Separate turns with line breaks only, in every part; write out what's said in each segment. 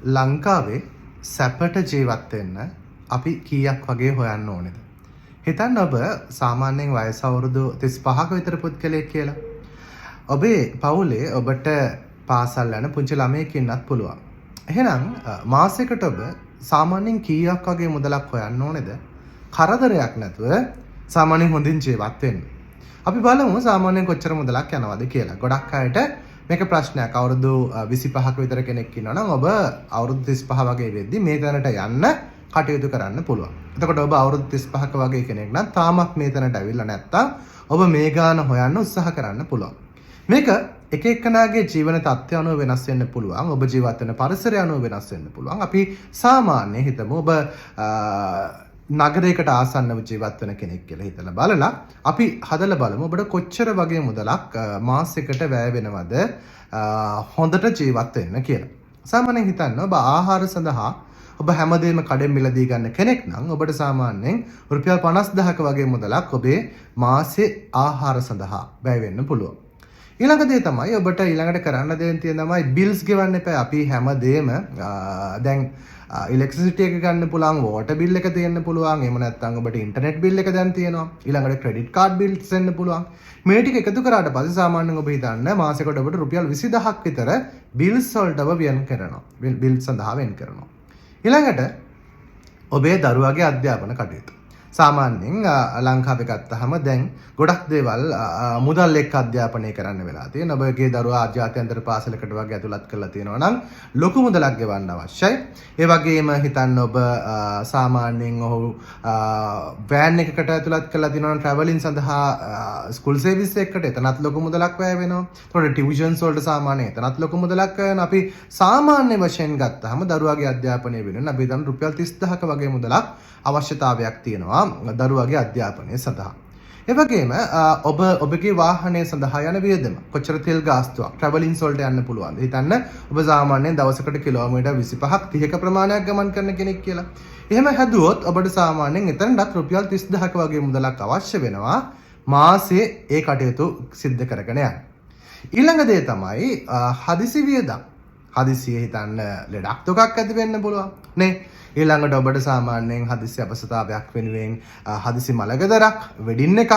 ලංකාවේ සැපට ජීවත් වෙන්න අපි කීයක් වගේ හොයන්න ඕනේද? හිතන්න ඔබ සාමාන්‍යයෙන් වයස අවුරුදු 35ක විතර පුද්ගලයෙක් කියලා. ඔබේ පවුලේ ඔබට පාසල් යන පුංචි ළමයෙක් ඉන්නත් පුළුවන්. එහෙනම් මාසෙකට ඔබ සාමාන්‍යයෙන් කීයක් වගේ මුදලක් හොයන්න ඕනේද? කරදරයක් නැතුව සාමාන්‍යයෙන් හොඳින් ජීවත් වෙන්න. අපි බලමු සාමාන්‍යයෙන් කොච්චර මුදලක් යනවද කියලා. ගොඩක් අයට මේක ප්‍රශ්නයක්. අවුරුදු 25ක විතර කෙනෙක් ඉන්නවා නම් ඔබ අවුරුදු 35 වගේ වෙද්දි මේ තැනට යන්න කටයුතු කරන්න පුළුවන්. එතකොට ඔබ අවුරුදු 35ක වගේ කෙනෙක් නම් තාමත් මේ තැනට ඇවිල්ලා නැත්තම් ඔබ මේ ගාන හොයන්න උත්සාහ කරන්න පුළුවන්. මේක එක එක්කෙනාගේ ජීවන තත්ත්වය අනුව වෙනස් වෙන්න පුළුවන්. ඔබ ජීවත් වෙන පරිසරය අනුව වෙනස් වෙන්න පුළුවන්. අපි සාමාන්‍ය හිතමු ඔබ නගරයකට ආසන්නව ජීවත් වෙන කෙනෙක් කියලා හිතලා බලලා අපි හදලා බලමු ඔබට කොච්චර වගේ මුදලක් මාසෙකට වැය වෙනවද හොඳට ජීවත් වෙන්න කියලා. සාමාන්‍යයෙන් හිතන්න ඔබ ආහාර සඳහා ඔබ හැමදේම කඩෙන් මිලදී ගන්න කෙනෙක් නම් ඔබට සාමාන්‍යයෙන් රුපියල් 50000ක වගේ මුදලක් ඔබේ මාසේ ආහාර සඳහා වැය වෙන්න පුළුවන්. ඊළඟ දේ තමයි ඔබට ඊළඟට කරන්න දෙන්න තියෙන තමයි බිල්ස් ගෙවන්න එපා. අපි හැමදේම දැන් ඉලෙක්ට්‍රිසිටි එක ගන්න පුළුවන්, වෝටර් බිල් එක දෙන්න පුළුවන්, එහෙම නැත්නම් ඔබට ඉන්ටර්නෙට් බිල් එක දැන් තියෙනවා. ඊළඟට ක්‍රෙඩිට් කාඩ් බිල්ස් දෙන්න පුළුවන්. මේ ටික එකතු කරාට පස්සේ සාමාන්‍යයෙන් ඔබ හිතන්න මාසෙකට ඔබට රුපියල් 20000ක් විතර බිල්ස් වලට ඔබ වෙන් කරනවා. බිල් සඳහා වෙන් කරනවා. ඊළඟට ඔබේ දරුවාගේ අධ්‍යාපන කටයුතු. සාමාන්‍යයෙන් ලංකාවේ ගත්තාම දැන් ගොඩක් දේවල් මුදල් එක්ක අධ්‍යාපනය කරන්න වෙලා තියෙනවා. ඔබගේ දරුවා ජාත්‍යන්තර පාසලකට වගේ ඇතුළත් කරලා තියෙනවා නම් ලොකු මුදලක් ගෙවන්න අවශ්‍යයි. ඒ වගේම හිතන්න ඔබ සාමාන්‍යයෙන් ඔහු වෑන් එකකට ඇතුළත් කරලා තියෙනවා නම් ට්‍රැවලින් සඳහා ස්කූල් සර්විස් එකකට එතනත් ලොකු මුදලක් වැය වෙනවා. ඒතකොට ටියුෂන්ස් වලට සාමාන්‍යයෙන් එතනත් ලොකු මුදලක් වැය වෙනවා. අපි සාමාන්‍ය වශයෙන් ගත්තාම දරුවාගේ අධ්‍යාපනය වෙනුවෙන් අපි හිතන්න රුපියල් 30000ක වගේ මුදලක් අවශ්‍යතාවයක් තියෙනවා දරුවාගේ අධ්‍යාපනය සඳහා. ඒ වගේම ඔබ ඔබගේ වාහනය සඳහා යන වියදම කොච්චර තෙල් ගාස්තුවක් ට්‍රැවලින්ස් වලට යන්න පුළුවන්ද? හිතන්න ඔබ සාමාන්‍යයෙන් දවසකට කිලෝමීටර් 25ක් 30ක ප්‍රමාණයක් ගමන් කරන කෙනෙක් කියලා. එහෙම හැදුවොත් ඔබට සාමාන්‍යයෙන් එතනටත් රුපියල් 30000ක වගේ මුදලක් අවශ්‍ය වෙනවා මාසේ ඒ කටයුතු සිද්ධ කරගෙන යන්න. ඊළඟ දේ තමයි හදිසි වියදම්. හදිසියේ හිතන්න ලෙඩක් තොකක් ඇති වෙන්න පුළුවන් නේ. ඊළඟට ඔබට සාමාන්‍යයෙන් හදිසි අපසතාවයක් වෙනුවෙන් හදිසි මලගෙදරක් වෙඩින් එකක්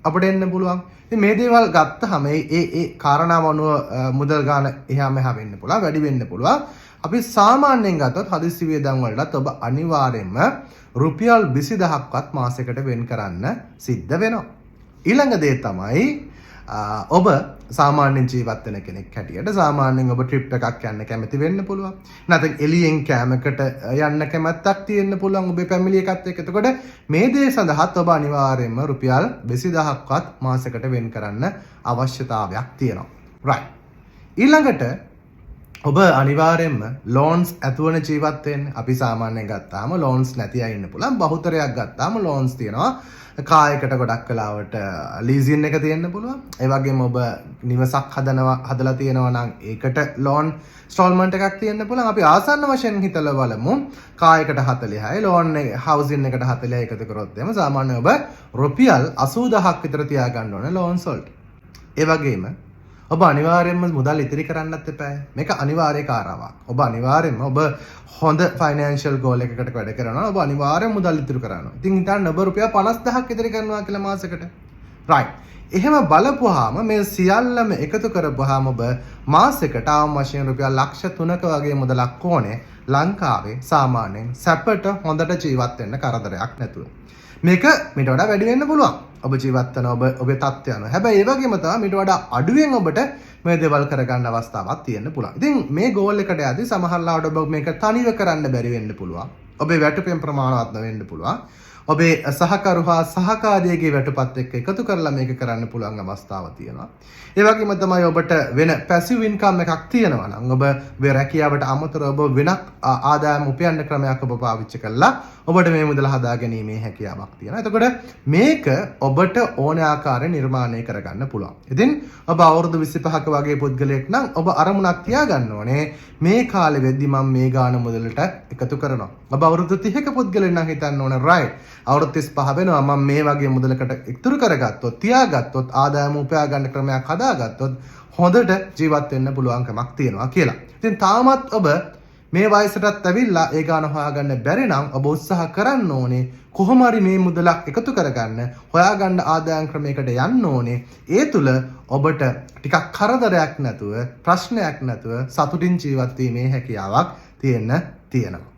අපිට එන්න පුළුවන්. ඉතින් මේ දේවල් ගත්තාම ඒ කාරණාව අනුව මුදල් ගාන එහා මෙහා වෙන්න පුළුවන්, වැඩි වෙන්න පුළුවන්. අපි සාමාන්‍යයෙන් ගත්තොත් හදිසි වියදම් වලට ඔබ අනිවාර්යයෙන්ම රුපියල් 20000ක්වත් මාසෙකට වෙන් කරන්න සිද්ධ වෙනවා. ඊළඟ දේ තමයි ඔබ සාමාන්‍ය ජීවත් වෙන කෙනෙක් හැටියට සාමාන්‍යයෙන් ඔබ ට්‍රිප් එකක් යන්න කැමති වෙන්න පුළුවන්. නැත්නම් එළියෙන් කැමකට යන්න කැමැත්තක් තියෙන්න පුළුවන් ඔබේ ෆැමිලි එකත් එක්ක. එතකොට මේ දේ සඳහාත් ඔබ අනිවාර්යයෙන්ම රුපියල් 20000ක්වත් මාසෙකට වෙන් කරන්න අවශ්‍යතාවයක් තියෙනවා. right. ඊළඟට ඔබ අනිවාර්යයෙන්ම ලෝන්ස් ඇතුවන ජීවත් වෙන්න. අපි සාමාන්‍යයෙන් ගත්තාම ලෝන්ස් නැති අය ඉන්න පුළුවන්. බහුතරයක් ගත්තාම ලෝන්ස් තියෙනවා. කායකට ගොඩක් වෙලාවට ලීසින් එක තියෙන්න පුළුවන්. ඒ වගේම ඔබ නිවසක් හදලා තියෙනවා නම් ඒකට ලෝන් ඉන්ස්ටෝල්මන්ට් එකක් තියෙන්න පුළුවන්. අපි ආසන්න වශයෙන් හිතලා බලමු කායකට 40යි ලෝන් හවුසින් එකට 40යි එකතු කරොත් එහම සාමාන්‍යයෙන් ඔබ රුපියල් 80000ක් විතර තියාගන්න ඕනේ ලෝන්ස් වලට. ඒ වගේම ඔබ අනිවාර්යයෙන්ම මුදල් ඉතිරි කරන්නත් එපා. මේක අනිවාර්ය කාරණාවක්. ඔබ අනිවාර්යයෙන්ම ඔබ හොඳ ෆයිනෑන්ෂල් ගෝල් එකකට වැඩ කරනවා. ඔබ අනිවාර්යයෙන්ම මුදල් ඉතිරි කරනවා. ඉතින් හිතන්න ඔබ රුපියල් 50000ක් ඉතිරි කරනවා කියලා මාසෙකට. right. එහෙම බලපුවාම මේ සියල්ලම එකතු කරපුවාම ඔබ මාසෙකට ආවම වශයෙන් රුපියල් ලක්ෂ 3ක වගේ මුදලක් ඕනේ ලංකාවේ සාමාන්‍යයෙන් සැපට හොඳට ජීවත් වෙන්න කරදරයක් නැතුව. මේක මීට වඩා වැඩි වෙන්න පුළුවන්. ඔබ ජීවත් වෙන ඔබේ තත්ත්වය අනුව. හැබැයි ඒ වගේම තමයි මීට වඩා අඩුවෙන් ඔබට මේ දේවල් කරගන්න අවස්ථාවක් තියෙන්න පුළුවන්. ඉතින් මේ ගෝල් එකට යද්දී සමහරවිට ඔබ මේක තනිව කරන්න බැරි වෙන්න පුළුවන්. ඔබේ වැටුපෙන් ප්‍රමාණවත් වෙන්න පුළුවන්. ඔබේ සහකරු හා සහකාරියගේ වැටුපත් එක්ක එකතු කරලා මේක කරන්න පුළුවන් අවස්ථාවක් තියෙනවා. ඒ වගේම තමයි ඔබට වෙන පැසිව් ඉන්කම් එකක් තියෙනවා නම් ඔබ මේ රැකියාවට අමතරව ඔබ වෙනත් ආදායම් උපයන්න ක්‍රමයක් ඔබ පාවිච්චි කරලා ඔබට මේ මුදල හදා ගැනීමේ හැකියාවක් තියෙනවා. එතකොට මේක ඔබට ඕන ආකාරයෙන් නිර්මාණය කරගන්න පුළුවන්. ඉතින් ඔබ අවුරුදු 25ක වගේ පුද්ගලයෙක් නම් ඔබ අරමුණක් තියාගන්න ඕනේ මේ කාලෙ වෙද්දි මම මේ ගාන මුදලට එකතු කරනවා. ඔබ අවුරුදු 30ක පුද්ගලෙක් නම් හිතන්න ඕනේ right. අවුරුදු 35 වෙනවා මම මේ වගේ මුදලකට ඉතුරු කරගත්තොත් තියාගත්තොත් ආදායම උපයා ගන්න ක්‍රමයක් හදාගත්තොත් හොඳට ජීවත් වෙන්න පුළුවන්කමක් තියෙනවා කියලා. ඉතින් තාමත් ඔබ මේ වයසටත් ඇවිල්ලා ඒ ගාන හොයාගන්න බැරි නම් ඔබ උත්සාහ කරන්න ඕනේ කොහොම හරි මේ මුදලක් එකතු කරගන්න හොයාගන්න ආදායම් ක්‍රමයකට යන්න ඕනේ. ඒ තුල ඔබට ටිකක් කරදරයක් නැතුව ප්‍රශ්නයක් නැතුව සතුටින් ජීවත් වීමේ හැකියාවක් තියෙනවා.